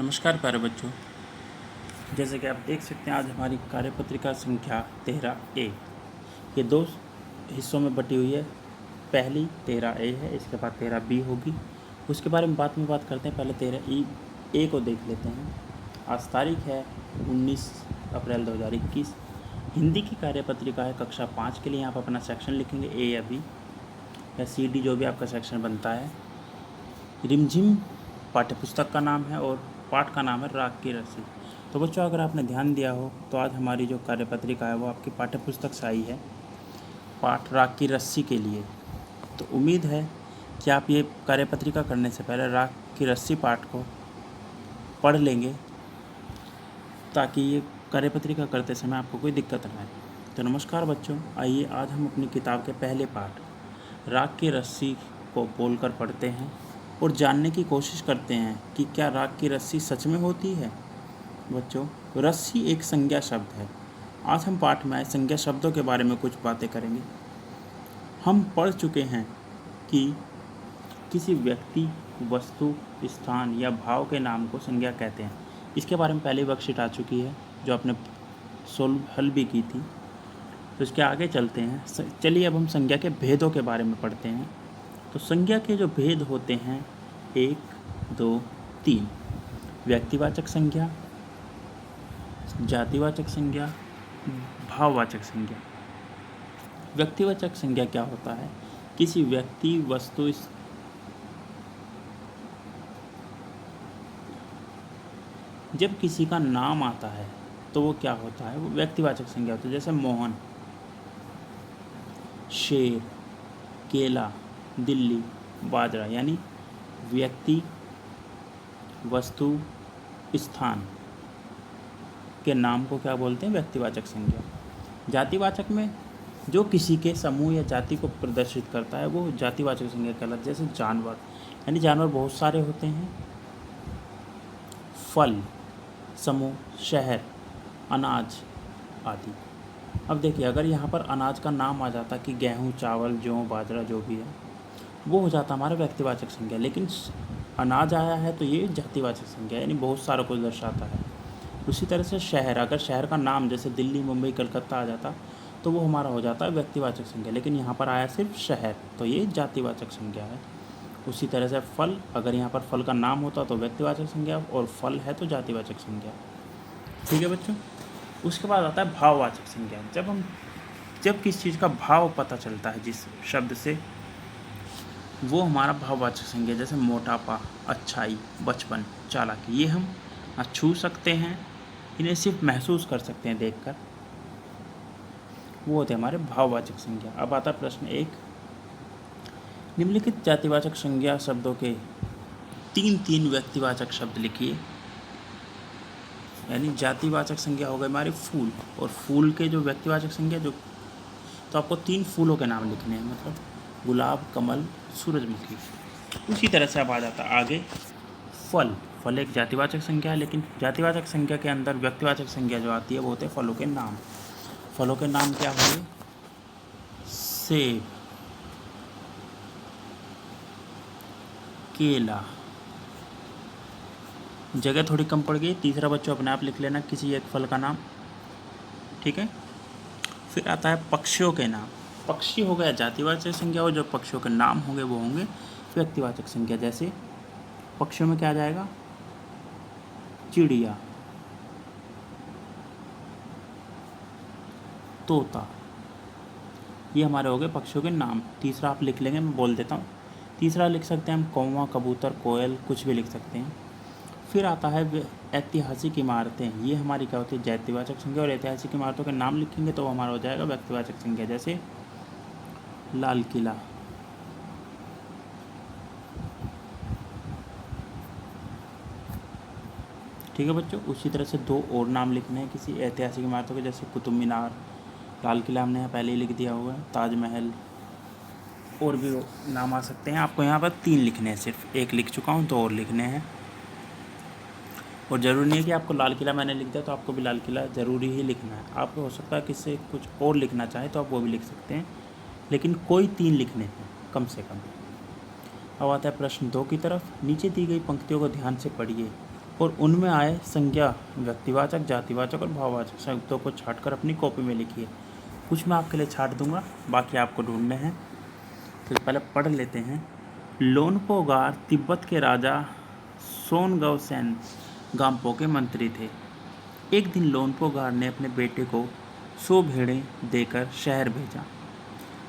नमस्कार प्यारे बच्चों, जैसे कि आप देख सकते हैं आज हमारी कार्यपत्रिका संख्या 13A ये दो हिस्सों में बटी हुई है। पहली 13A है, इसके बाद 13B होगी। उसके बारे में बाद में बात करते हैं। पहले 13A को देख लेते हैं। आज तारीख है 19 अप्रैल 2021। हिंदी की कार्यपत्रिका है कक्षा 5 के लिए। यहाँ पर अपना सेक्शन लिखेंगे A या B या CD, जो भी आपका सेक्शन बनता है। रिमझिम पाठ्यपुस्तक का नाम है और पाठ का नाम है राग की रस्सी। तो बच्चों, अगर आपने ध्यान दिया हो तो आज हमारी जो कार्यपत्रिका है वो आपकी पाठ्यपुस्तक से आई है, पाठ राग की रस्सी के लिए। तो उम्मीद है कि आप ये कार्यपत्रिका करने से पहले राग की रस्सी पाठ को पढ़ लेंगे, ताकि ये कार्यपत्रिका करते समय आपको कोई दिक्कत ना आए। तो नमस्कार बच्चों, आइए आज हम अपनी किताब के पहले पाठ राग की रस्सी को बोलकर पढ़ते हैं और जानने की कोशिश करते हैं कि क्या राग की रस्सी सच में होती है। बच्चों, रस्सी एक संज्ञा शब्द है। आज हम पाठ में संज्ञा शब्दों के बारे में कुछ बातें करेंगे। हम पढ़ चुके हैं कि किसी व्यक्ति, वस्तु, स्थान या भाव के नाम को संज्ञा कहते हैं। इसके बारे में पहली वर्कशीट आ चुकी है, जो आपने हल भी की थी। तो इसके आगे चलते हैं। चलिए अब हम संज्ञा के भेदों के बारे में पढ़ते हैं। तो संज्ञा के जो भेद होते हैं 1, 2, 3। व्यक्तिवाचक संज्ञा, जातिवाचक संज्ञा, भाववाचक संज्ञा। व्यक्तिवाचक संज्ञा क्या होता है? किसी व्यक्ति, वस्तु, जब किसी का नाम आता है तो वो क्या होता है? वो व्यक्तिवाचक संज्ञा होती है। जैसे मोहन, शेर, केला, दिल्ली, बाजरा। यानी व्यक्ति, वस्तु, स्थान के नाम को क्या बोलते हैं? व्यक्तिवाचक संज्ञा। जातिवाचक में जो किसी के समूह या जाति को प्रदर्शित करता है वो जातिवाचक संज्ञा कहलाता है। जैसे जानवर, यानी जानवर बहुत सारे होते हैं। फल, समूह, शहर, अनाज आदि। अब देखिए, अगर यहाँ पर अनाज का नाम आ जाता कि गेहूँ, चावल, जौ, बाजरा, जो भी है, वो हो जाता हमारा व्यक्तिवाचक संज्ञा। लेकिन अनाज आया है तो ये जातिवाचक संज्ञा, यानी बहुत सारों को दर्शाता है। उसी तरह से शहर, अगर शहर का नाम जैसे दिल्ली, मुंबई, कलकत्ता आ जाता तो वो हमारा हो जाता है व्यक्तिवाचक संज्ञा। लेकिन यहाँ पर आया सिर्फ शहर, तो ये जातिवाचक संज्ञा है। उसी तरह से फल, अगर यहाँ पर फल का नाम होता तो व्यक्तिवाचक संज्ञा, और फल है तो जातिवाचक संज्ञा। ठीक है बच्चों। उसके बाद आता है भाववाचक संज्ञा। जब किसी चीज़ का भाव पता चलता है जिस शब्द से, वो हमारा भाववाचक संज्ञा। जैसे मोटापा, अच्छाई, बचपन, चालाकी। ये हम छू सकते हैं, इन्हें सिर्फ महसूस कर सकते हैं देखकर। वो होते हैं हमारे भाववाचक संज्ञा। अब आता है प्रश्न 1। निम्नलिखित जातिवाचक संज्ञा शब्दों के 3 व्यक्तिवाचक शब्द लिखिए। यानी जातिवाचक संज्ञा हो गए हमारे फूल, और फूल के जो व्यक्तिवाचक संज्ञा, जो तो आपको 3 फूलों के नाम लिखने हैं, मतलब गुलाब, कमल, सूरजमुखी। उसी तरह से अब आ जाता है आगे फल। फल एक जातिवाचक संज्ञा है, लेकिन जातिवाचक संज्ञा के अंदर व्यक्तिवाचक संज्ञा जो आती है वो होते हैं फलों के नाम। फलों के नाम क्या होंगे? सेब, केला। जगह थोड़ी कम पड़ गई, तीसरा बच्चों अपने आप लिख लेना किसी एक फल का नाम। ठीक है। फिर आता है पक्षियों के नाम। पक्षी हो गया जातिवाचक संज्ञा, और जो पक्षियों के नाम होंगे वो होंगे व्यक्तिवाचक संज्ञा। जैसे पक्षियों में क्या आ जाएगा? चिड़िया, तोता। ये हमारे हो गए पक्षियों के नाम। तीसरा आप लिख लेंगे, मैं बोल देता हूँ। तीसरा लिख सकते हैं हम कौवा, कबूतर, कोयल, कुछ भी लिख सकते हैं। फिर आता है ऐतिहासिक इमारतें। ये हमारी क्या होती है? जातिवाचक संज्ञा। और ऐतिहासिक इमारतों के नाम लिखेंगे तो हमारा हो जाएगा व्यक्तिवाचक संज्ञा। जैसे लाल किला, ठीक है बच्चों। उसी तरह से 2 और नाम लिखने हैं किसी ऐतिहासिक इमारतों के। जैसे कुतुब मीनार, लाल किला हमने यहाँ पहले ही लिख दिया हुआ है, ताजमहल, और भी नाम आ सकते हैं। आपको यहाँ पर 3 लिखने हैं, सिर्फ 1 लिख चुका हूँ, 2 और लिखने हैं। और ज़रूरी नहीं है कि आपको लाल किला मैंने लिख दिया तो आपको भी लाल किला ज़रूरी ही लिखना है। आपको हो सकता है किससे कुछ और लिखना चाहे तो आप वो भी लिख सकते हैं, लेकिन कोई 3 लिखने हैं कम से कम। अब आता है प्रश्न 2 की तरफ। नीचे दी गई पंक्तियों को ध्यान से पढ़िए और उनमें आए संज्ञा, व्यक्तिवाचक, जातिवाचक और भाववाचक शब्दों को छांटकर अपनी कॉपी में लिखिए। कुछ मैं आपके लिए छांट दूंगा, बाकी आपको ढूंढने हैं। तो पहले पढ़ लेते हैं। लोनपोगार तिब्बत के राजा सोनगवसेन गाम्पो के मंत्री थे। एक दिन लोनपोगार ने अपने बेटे को 100 भेड़ें देकर शहर भेजा।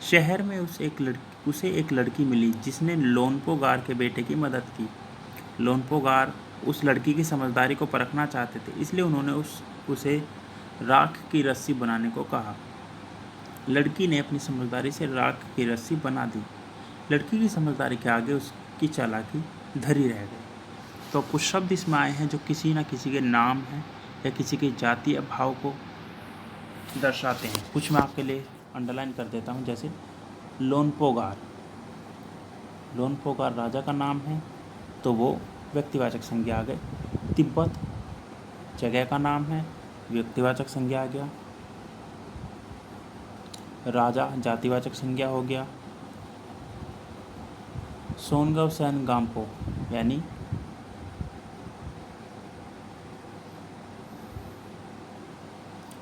शहर में उसे एक लड़की मिली जिसने लोनपोगार के बेटे की मदद की। लोनपोगार उस लड़की की समझदारी को परखना चाहते थे, इसलिए उन्होंने उसे राख की रस्सी बनाने को कहा। लड़की ने अपनी समझदारी से राख की रस्सी बना दी। लड़की की समझदारी के आगे उसकी चालाकी धरी रह गई। तो कुछ शब्द इसमें आए हैं जो किसी न किसी के नाम हैं या किसी के जातीय भाव को दर्शाते हैं। कुछ मैं आपके लिए अंडरलाइन कर देता हूँ, जैसे लोनपोगार। लोनपोगार राजा का नाम है, तो वो व्यक्तिवाचक संज्ञा आ गई। तिब्बत जगह का नाम है, व्यक्तिवाचक संज्ञा आ गया। राजा जातिवाचक संज्ञा हो गया। सोनगवसेन गाम्पो यानी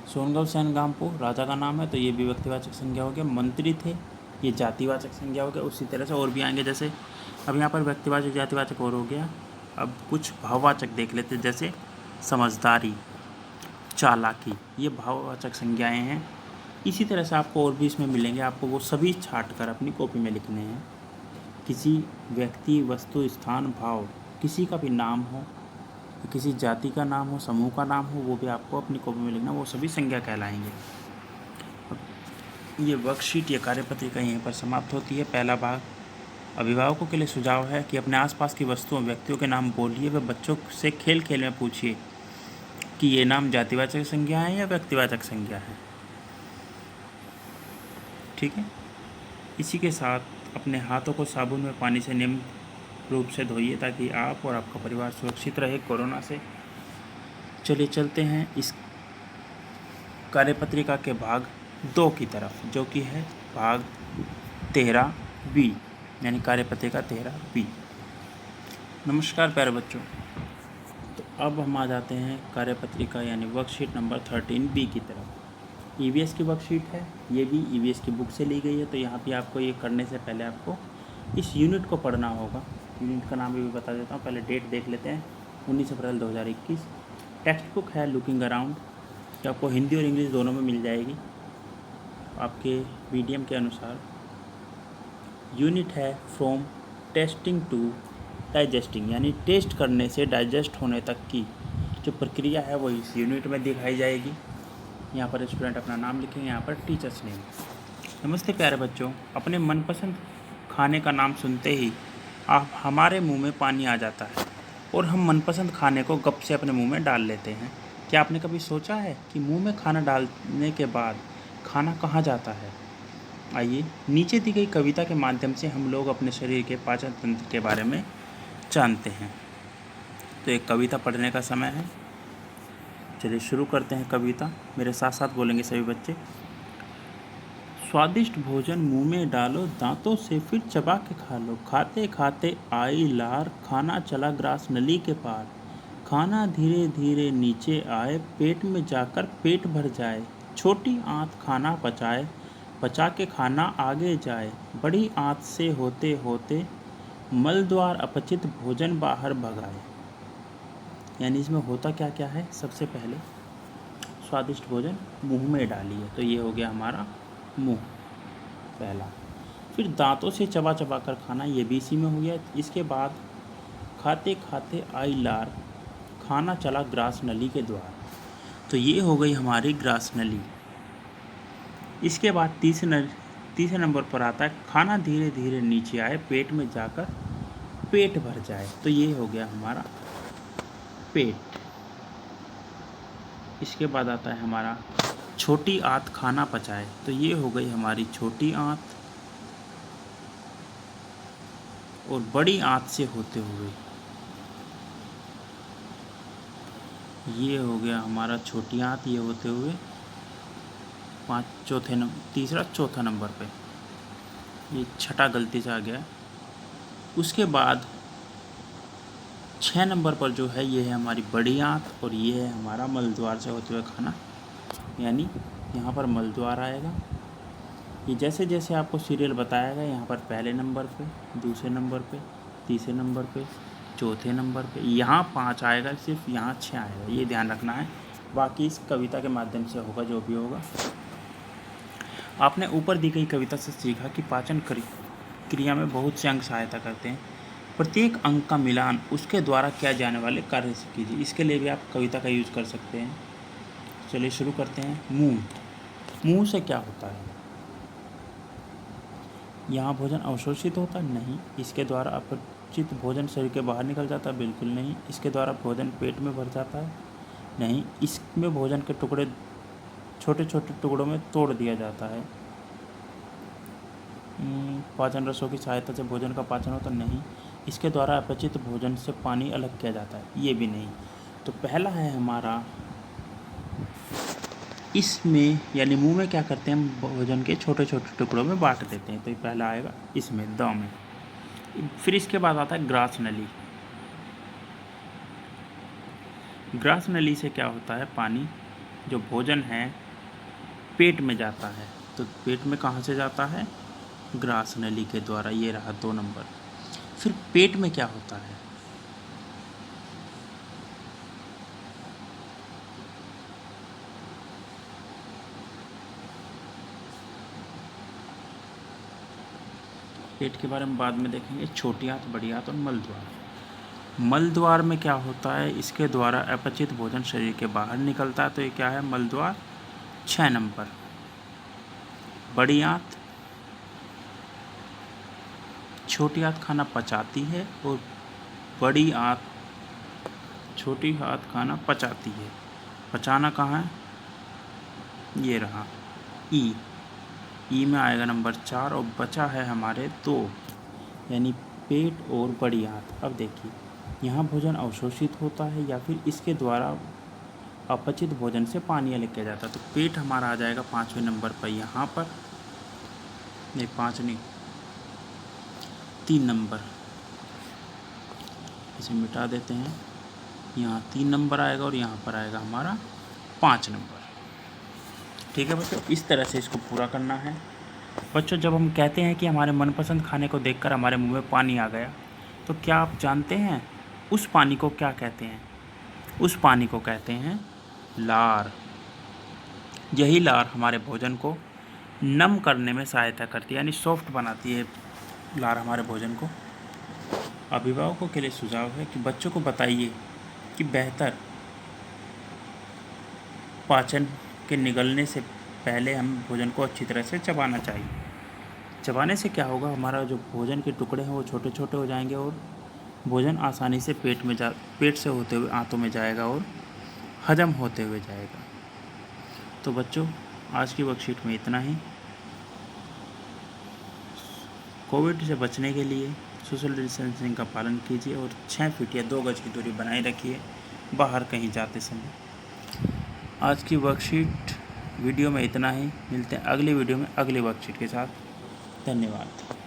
सोनगवसेन गाम्पो राजा का नाम है, तो ये भी व्यक्तिवाचक संज्ञा हो गया। मंत्री थे, ये जातिवाचक संज्ञा हो गया। उसी तरह से और भी आएंगे, जैसे अब यहाँ पर व्यक्तिवाचक जातिवाचक और हो गया। अब कुछ भाववाचक देख लेते हैं, जैसे समझदारी, चालाकी, ये भाववाचक संज्ञाएं हैं। इसी तरह से आपको और भी इसमें मिलेंगे, आपको वो सभी छांट कर अपनी कॉपी में लिखने हैं। किसी व्यक्ति, वस्तु, स्थान, भाव, किसी का भी नाम हो, किसी जाति का नाम हो, समूह का नाम हो, वो भी आपको अपनी कॉपी में लिखना, वो सभी संज्ञा कहलाएंगे। ये वर्कशीट या कार्यपत्रिका यहीं पर समाप्त होती है। पहला भाग अभिभावकों के लिए सुझाव है कि अपने आसपास की वस्तुओं, व्यक्तियों के नाम बोलिए व बच्चों से खेल खेल में पूछिए कि ये नाम जातिवाचक संज्ञा है या व्यक्तिवाचक संज्ञा है। ठीक है। इसी के साथ अपने हाथों को साबुन में पानी से नियमित रूप से धोइए ताकि आप और आपका परिवार सुरक्षित रहे कोरोना से। चलिए चलते हैं इस कार्यपत्रिका के भाग 2 की तरफ, जो कि है भाग 13B, यानी कार्यपत्रिका 13B। नमस्कार प्यारे बच्चों। तो अब हम आ जाते हैं कार्यपत्रिका यानी वर्कशीट नंबर 13B की तरफ। EVS की वर्कशीट है, ये भी EVS की बुक से ली गई है। तो यहाँ पे आपको ये करने से पहले आपको इस यूनिट को पढ़ना होगा। यूनिट का नाम भी बता देता हूँ, पहले डेट देख लेते हैं, 19 अप्रैल 2021। टेक्स्ट बुक है लुकिंग अराउंड, जो आपको हिंदी और इंग्लिश दोनों में मिल जाएगी आपके मीडियम के अनुसार। यूनिट है फ्रॉम टेस्टिंग टू डाइजेस्टिंग, यानी टेस्ट करने से डाइजेस्ट होने तक की जो प्रक्रिया है वो इस यूनिट में दिखाई जाएगी। यहाँ पर स्टूडेंट अपना नाम लिखेंगे, यहाँ पर टीचर्स नेम। नमस्ते प्यारे बच्चों, अपने मनपसंद खाने का नाम सुनते ही आप हमारे मुंह में पानी आ जाता है और हम मनपसंद खाने को गप से अपने मुंह में डाल लेते हैं। क्या आपने कभी सोचा है कि मुंह में खाना डालने के बाद खाना कहाँ जाता है? आइए नीचे दी गई कविता के माध्यम से हम लोग अपने शरीर के पाचन तंत्र के बारे में जानते हैं। तो एक कविता पढ़ने का समय है। चलिए शुरू करते हैं कविता, मेरे साथ साथ बोलेंगे सभी बच्चे। स्वादिष्ट भोजन मुंह में डालो, दांतों से फिर चबा के खा लो। खाते खाते आई लार, खाना चला ग्रास नली के पार। खाना धीरे धीरे नीचे आए, पेट में जाकर पेट भर जाए। छोटी आंत खाना पचाए, पचा के खाना आगे जाए। बड़ी आंत से होते होते मल द्वार अपचित भोजन बाहर भगाए। यानी इसमें होता क्या क्या है? सबसे पहले स्वादिष्ट भोजन मुंह में डालिए, तो ये हो गया हमारा मुंह पहला। फिर दांतों से चबा चबा कर खाना, ये भी इसी में हो गया। इसके बाद खाते खाते आई लार, खाना चला ग्रास नली के द्वार, तो ये हो गई हमारी ग्रास नली। इसके बाद तीसरे नंबर पर आता है खाना धीरे धीरे नीचे आए, पेट में जाकर पेट भर जाए, तो ये हो गया हमारा पेट। इसके बाद आता है हमारा छोटी आंत खाना पचाए, तो ये हो गई हमारी छोटी आंत। और बड़ी आंत से होते हुए ये हो गया हमारा छोटी आंत, ये होते हुए चौथा नंबर पे, ये छठा गलती से आ गया। उसके बाद 6 नंबर पर जो है ये है हमारी बड़ी आंत और ये है हमारा मलद्वार से होते हुए खाना, यानी यहाँ पर मलद्वार आएगा। ये जैसे जैसे आपको सीरियल बताया गया, यहाँ पर पहले नंबर पे, दूसरे नंबर पे, तीसरे नंबर पे, चौथे नंबर पे, यहाँ 5 आएगा, सिर्फ यहाँ 6 आएगा, ये ध्यान रखना है। बाकी इस कविता के माध्यम से होगा जो भी होगा। आपने ऊपर दी गई कविता से सीखा कि पाचन क्रिया में बहुत से अंग सहायता करते हैं। प्रत्येक अंग का मिलान उसके द्वारा किया जाने वाले कार्य से कीजिए। इसके लिए भी आप कविता का यूज कर सकते हैं। चलिए शुरू करते हैं। मुंह, मुंह से क्या होता है? यहाँ भोजन अवशोषित होता नहीं, इसके द्वारा अपचित भोजन शरीर के बाहर निकल जाता है, बिल्कुल नहीं। इसके द्वारा भोजन पेट में भर जाता है, नहीं। इसमें भोजन के टुकड़े छोटे छोटे टुकड़ों में तोड़ दिया जाता है। पाचन रसों की सहायता से भोजन का पाचन होता नहीं। इसके द्वारा अपचित भोजन से पानी अलग किया जाता है, ये भी नहीं। तो पहला है हमारा, इसमें यानी मुंह में क्या करते हैं, हम भोजन के छोटे छोटे टुकड़ों में बांट देते हैं, तो ये पहला आएगा इसमें, द में। फिर इसके बाद आता है ग्रास नली। ग्रास नली से क्या होता है, पानी जो भोजन है पेट में जाता है, तो पेट में कहाँ से जाता है, ग्रास नली के द्वारा, ये रहा 2 नंबर। फिर पेट में क्या होता है, पेट के बारे में बाद में देखेंगे, छोटी आंत, बड़ी आंत और मलद्वार। मलद्वार में क्या होता है, इसके द्वारा अपचित भोजन शरीर के बाहर निकलता है, तो ये क्या है, मलद्वार, 6 नंबर। बड़ी आंत, छोटी आंत खाना पचाती है और बड़ी आंत छोटी आंत खाना पचाती है। पचाना कहाँ है, ये रहा ई में आएगा नंबर 4 और बचा है हमारे 2, यानी पेट और बड़ी आंत। अब देखिए यहाँ भोजन अवशोषित होता है या फिर इसके द्वारा अपचित भोजन से पानी अलग किया जाता है, तो पेट हमारा आ जाएगा 5वें नंबर पर, यहाँ पर नहीं, 5 नहीं, 3 नंबर। इसे मिटा देते हैं, यहाँ 3 नंबर आएगा और यहाँ पर आएगा हमारा 5 नंबर। ठीक है बच्चों, इस तरह से इसको पूरा करना है। बच्चों जब हम कहते हैं कि हमारे मनपसंद खाने को देखकर हमारे मुंह में पानी आ गया, तो क्या आप जानते हैं उस पानी को क्या कहते हैं? उस पानी को कहते हैं लार। यही लार हमारे भोजन को नम करने में सहायता करती है, यानी सॉफ्ट बनाती है लार हमारे भोजन को। अभिभावकों के लिए सुझाव है कि बच्चों को बताइए कि बेहतर पाचन के निगलने से पहले हम भोजन को अच्छी तरह से चबाना चाहिए। चबाने से क्या होगा, हमारा जो भोजन के टुकड़े हैं वो छोटे छोटे हो जाएंगे और भोजन आसानी से पेट से होते हुए आंतों में जाएगा और हजम होते हुए जाएगा। तो बच्चों आज की वर्कशीट में इतना ही। कोविड से बचने के लिए सोशल डिस्टेंसिंग का पालन कीजिए और 6 फीट या 2 गज की दूरी बनाए रखिए बाहर कहीं जाते समय। आज की वर्कशीट वीडियो में इतना ही। मिलते हैं अगली वीडियो में अगली वर्कशीट के साथ। धन्यवाद।